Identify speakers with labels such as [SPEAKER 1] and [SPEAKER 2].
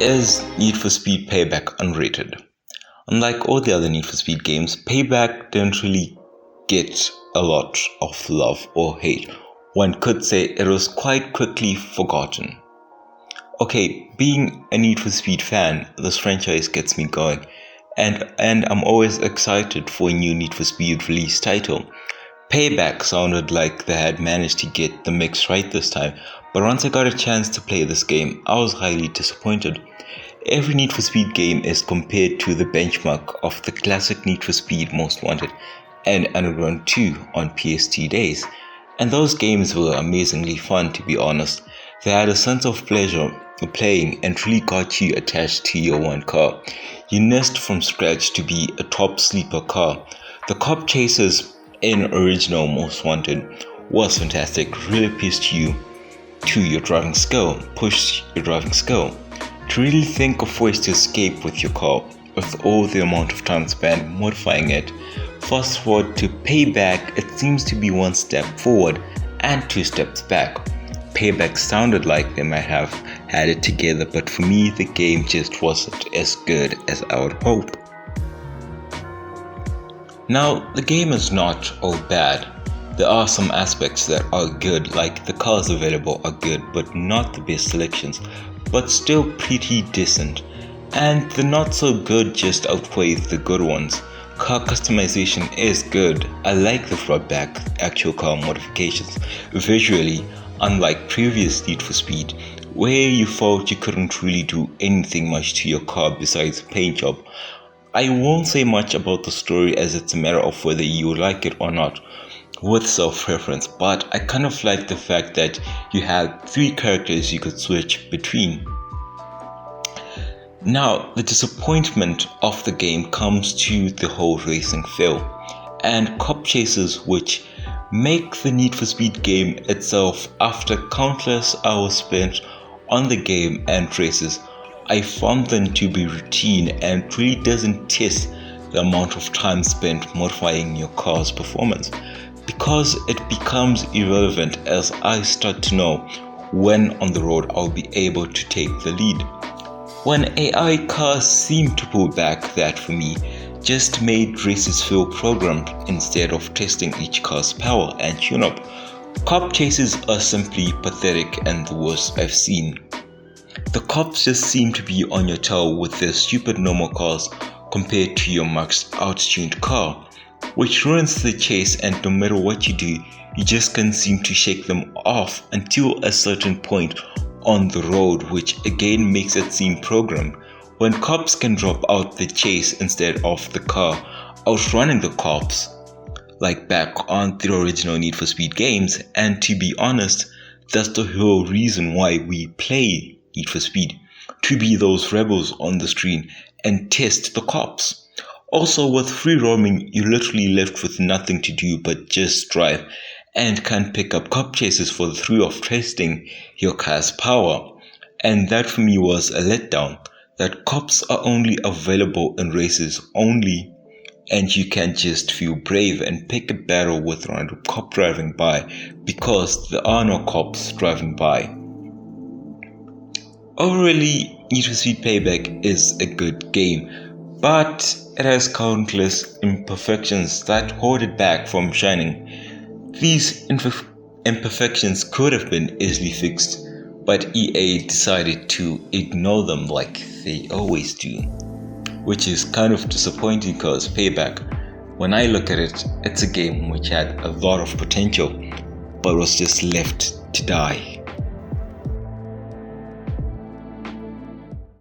[SPEAKER 1] Is Need for Speed Payback underrated? Unlike all the other Need for Speed games, Payback didn't really get a lot of love or hate. One could say it was quite quickly forgotten. Okay, being a Need for Speed fan, this franchise gets me going, and I'm always excited for a new Need for Speed release title. Payback sounded like they had managed to get the mix right this time, but once I got a chance to play this game, I was highly disappointed. Every Need for Speed game is compared to the benchmark of the classic Need for Speed Most Wanted and Underground 2 on PS2 days, and those games were amazingly fun, to be honest. They had a sense of pleasure playing and really got you attached to your one car. You nursed from scratch to be a top sleeper car. The cop chases in original Most Wanted was fantastic, really pushed your driving skill. To really think of ways to escape with your car, with all the amount of time spent modifying it. Fast forward to Payback, it seems to be one step forward and two steps back. Payback sounded like they might have had it together, but for me the game just wasn't as good as I would hope. Now, the game is not all bad. There are some aspects that are good, like the cars available are good but not the best selections, but still pretty decent. And the not so good just outweighs the good ones. Car customization is good. I like the brought back actual car modifications visually, unlike previous Need for Speed, where you felt you couldn't really do anything much to your car besides a paint job. I won't say much about the story as it's a matter of whether you like it or not, with self-preference, but I kind of like the fact that you had 3 characters you could switch between. Now, the disappointment of the game comes to the whole racing feel and cop chases, which make the Need for Speed game itself. After countless hours spent on the game and races, I found them to be routine and really doesn't test the amount of time spent modifying your car's performance, because it becomes irrelevant as I start to know when on the road I'll be able to take the lead. When AI cars seem to pull back, that for me just made races feel programmed instead of testing each car's power and tune-up. Cop chases are simply pathetic and the worst I've seen. The cops just seem to be on your tail with their stupid normal cars compared to your maxed out tuned car, which ruins the chase, and no matter what you do, you just can't seem to shake them off until a certain point on the road, which again makes it seem programmed. When cops can drop out the chase instead of the car outrunning the cops, like back on the original Need for Speed games, and to be honest, that's the whole reason why we play Need for Speed, to be those rebels on the screen and test the cops. Also, with free roaming, you're literally left with nothing to do but just drive and can pick up cop chases for the thrill of testing your car's power. And that for me was a letdown, that cops are only available in races only, and you can just feel brave and pick a battle with a random cop driving by because there are no cops driving by. Overall, Need for Speed Payback is a good game, but it has countless imperfections that hold it back from shining. These imperfections could have been easily fixed, but EA decided to ignore them like they always do, which is kind of disappointing because Payback, when I look at it, it's a game which had a lot of potential but was just left to die.